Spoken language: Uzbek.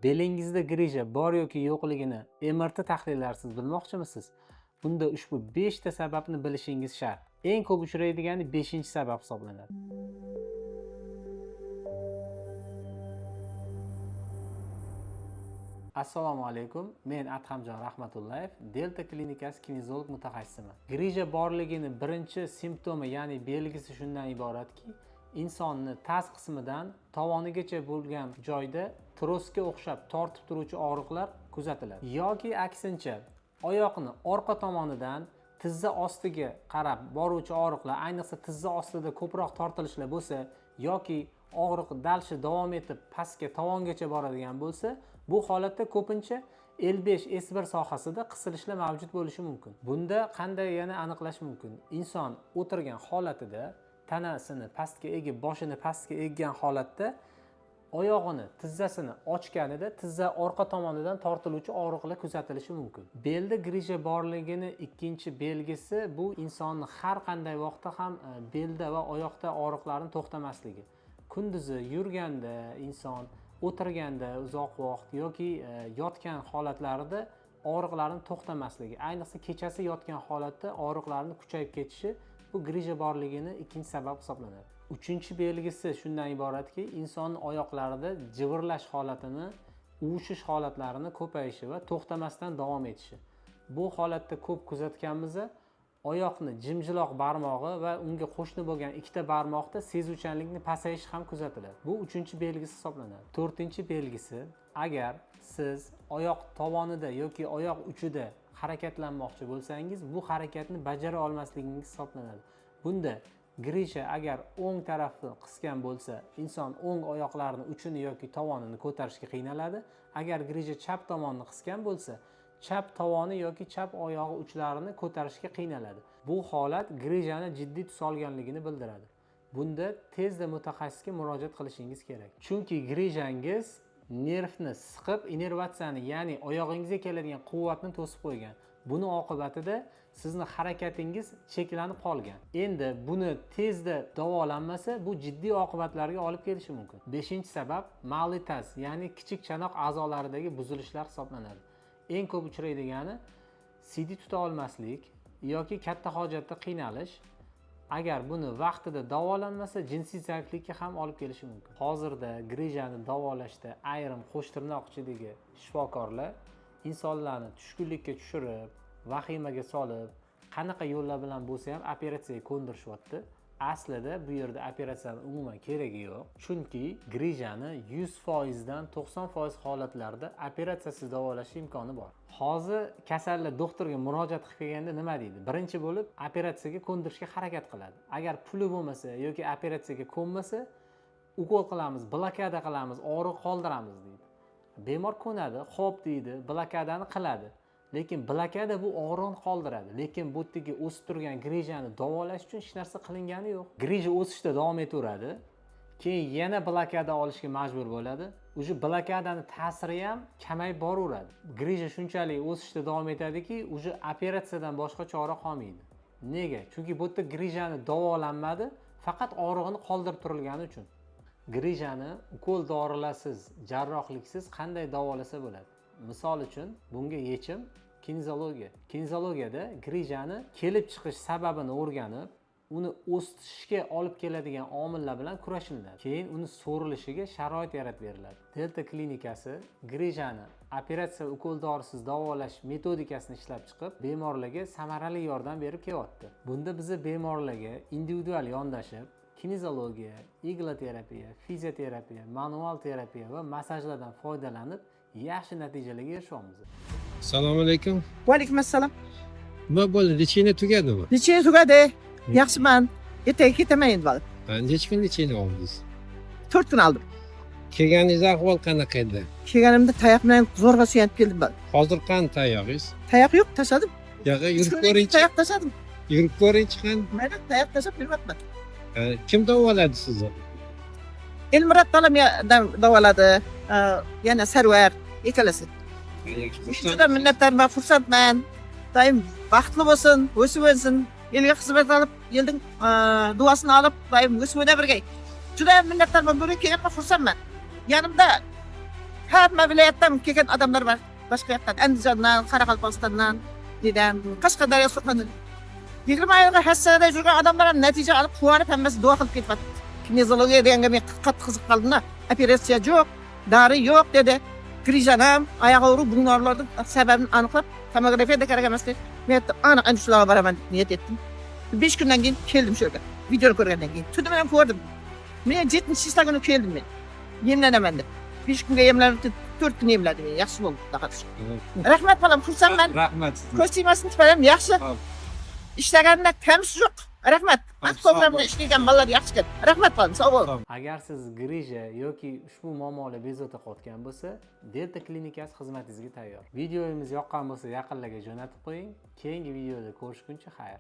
Belingizda grija bor yoki yo'qligini MRT tahlillarsiz bilmoqchimisiz? Bunda ushbu 5 ta sababni bilishingiz shart. Eng ko'p uchraydigani 5-sabab hisoblanadi. Assalomu alaykum. Men Adhamjon Rahmatullayev, Delta klinikasi kinezolog mutaxassisiman. Grija borligini birinchi simptomi, ya'ni belgisi shundan iboratki, insonni tas qismidan tovonigacha bo'lgan joyda trosga o'xshab tortib turuvchi og'riqlar kuzatiladi. Yoki aksincha, oyoqni orqa tomonidan tizza ostiga qarab boruvchi og'riqlar, ayniqsa tizza ostida ko'proq tortilishlar bo'lsa yoki og'riq dalshi davom etib pastga tovongacha boradigan bo'lsa, bu holatda ko'pincha L5 S1 sohasida qisilishlar mavjud bo'lishi mumkin. Bunda qanday yana aniqlash mumkin? Inson o'tirgan holatida tanasini pastga egib, boshini pastga eggan holatda oyog'ini, tizzasini ochganida tizza orqa tomonidan tortiluvchi og'riqlar kuzatilishi mumkin. Belda grija borligini ikkinchi belgisi bu insonni har qanday vaqtda ham belda va oyoqda og'riqlarni to'xtamasligi. Kunduzi yurganda inson, o'tirganda uzoq vaqt yoki yotgan holatlarida og'riqlarni to'xtamasligi, ayniqsa kechasi yotgan holatda og'riqlarni kuchayib ketishi bu grija borligini ikkinchi sabab hisoblanadi. Uchinchi belgisi shundan iboratki, insonning oyoqlarida jivirlash holatini, uvishish holatlarini ko'payishi va to'xtamasdan davom etishi. Bu holatda ko'p kuzatganimiz oyoqni jimjiloq barmog'i va unga qo'shni bo'lgan ikkita barmoqda sezuvchanlikning pasayishi ham kuzatiladi. Bu uchinchi belgisi hisoblanadi. To'rtinchi belgisi, agar siz oyoq tovonida yoki oyoq uchida harakatlanmoqchi bo'lsangiz, bu harakatni bajara olmasligingiz hisoblanadi. Bunda grija agar o'ng tarafni qisgan bo'lsa, inson o'ng oyoqlarini uchini yoki tovonini ko'tarishga qiynaladi. Agar grija chap tomonni qisgan bo'lsa, chap tovoni yoki chap oyog'i uchlarini ko'tarishga qiynaladi. Bu holat grijani jiddiy tus olganligini bildiradi. Bunda tezda mutaxassisga murojaat qilishingiz kerak. Chunki grijangiz nervni siqib, innervatsiyani, ya'ni oyog'ingizga keladigan quvvatni to'sib qo'ygan. Buni oqibatida sizni harakatingiz cheklanib qolgan. Endi buni tezda davolanmasa, bu jiddiy oqibatlarga olib kelishi mumkin. 5-sabab mallitas, ya'ni kichik chanoq a'zolaridagi buzilishlar hisoblanadi. Eng ko'p uchraydigani CD tuta olmaslik yoki katta hojatda qiynalish. Agar buni vaqtida davolanmasa, jinsiy zaiflikka ham olib kelishi mumkin. Hozirda grijani davolashda ayrim qo'shtirnoq ichidagi shifokorlar insonlarni tushkunlikka tushirib, vahimaga solib, qanaqa yo'llar bilan bo'lsa ham operatsiyaga ko'ndirishyapti. Aslida bu yerda operatsiyaning umuman keragi yo'q. Chunki grijani 100% dan 90% holatlarda operatsiyasiz davolash imkoni bor. Hozir kasallar doktorga murojaat qilib kelganda nima deydi? Birinchi bo'lib operatsiyaga ko'ndirishga harakat qiladi. Agar puli bo'lmasa yoki operatsiyaga ko'nmasa, ukol qilamiz, blokada qilamiz, og'riq qoldiramiz deydi. Bemor ko'nadi, xo'p deydi, blokadani qiladi. Lekin blokada bu og'riqni qoldiradi. Lekin bu yerdagi o'sib turgan grijani davolash uchun hech narsa qilingani yo'q. Grija o'sishda davom etaveradi. Keyin yana blokada olishga majbur bo'ladi. O'sha blokadani ta'siri ham kamayib boraveradi. Grija shunchalik o'sishda davom etadiki, o'sha operatsiyadan boshqa chora qolmaydi. Nega? Chunki bu yerda grijani davolanmadi, faqat og'rig'ini qoldirib turilgani uchun. Grijani ukol dorilarsiz, jarrohliksiz qanday davolasa bo'ladi? Misol uchun, bunga yechim kinezologiya. Kinezologiyada grijani kelib chiqish sababini o'rganib, uni o'sishga olib keladigan omillar bilan kurashiladi. Keyin uni so'rilishiga sharoit yaratib beriladi. Delta klinikasi grijani operatsiya ukol dorisiz davolash metodikasini ishlab chiqib, bemorlarga samarali yordam berib kelyapti. Bunda biz bemorlarga individual yondashib, kinezologiya, igloterapiya, fizioterapiya, manual terapiya va massajlardan foydalanib yaxshi natijalarga erishyapmiz. Assalomu alaykum. Va alaykum assalom. Nima bo'ldi? Lecheniya tugadimi? Lecheniya tugadi. Yaxshiman. Ertaga ketaman endi vaqt. Necha kun lecheniya oldingiz? 4 kun oldim. Kelganingizda ahvol qanaqa edi? Kelganimda tayoq bilan zo'rg'a suyanib keldim ben. Hozir qani tayoqingiz? Tayoq yo'q, tashladim. Yo'q, yurib ko'ring. Tayoq tashladim. Yurib ko'ring qani. Mayli, tayoq tashlab yuribman. Kim davoladi sizni? Elmurod davoladi. Yana Sarvar ikkalasi. Juda minnatdorman, xursandman. Doim baxtli bo'lsin, o'sib o'lsin. Elga xizmat qilib, elning duosini olib, doim o'sib o'la birgay. Juda minnatdorman, bunga kelganman, xursandman. Yanimda Hamma viloyatdan kelgan odamlar bor. Boshqa yoqdan, Andijondan, Qoraqalpog'istondan, dedan, Qashqadaryo, Surxondaryo. 20 oyga hassasida yurgan odamlar ham natija olib, quvonib hammasi duo qilib ketyapti. Kinezologiya deganga men qattiq qiziq qoldim-da. Operatsiya yo'q, dori yo'q dedi. Grijan ham, oyoq og'riq, bunlarning sababini aniqlab, tomografiyada kerak emas dedi. Men aniq shularga boraman deb niyat etdim. 5 kundan keyin keldim shu yerga. Videoni ko'rgandan keyin. Tuni bilan ko'rdim. Men 7-chi kuni keldim men. Yemlanaman deb. 5 kunga yemlanib 4 kun yemladim men. Yaxshi bo'ldi faqat. Rahmat balam, xursandman. Rahmat sizga. Ko'z tegmasin tiparam, yaxshi. Hop. Ishlaganda kamsi yo'q. Rahmat. Avtomobilda ishlagan bolalar yaxshi ekan. Rahmat balam, sog' bo'l. Agar siz grija yoki ushbu muammolar bezovta qilayotgan bo'lsa, Delta klinikasi xizmatingizga tayyor. Videomiz yoqqan bo'lsa, yaqinlarga jo'natib qo'ying. Keyingi videoda ko'rishguncha xayr.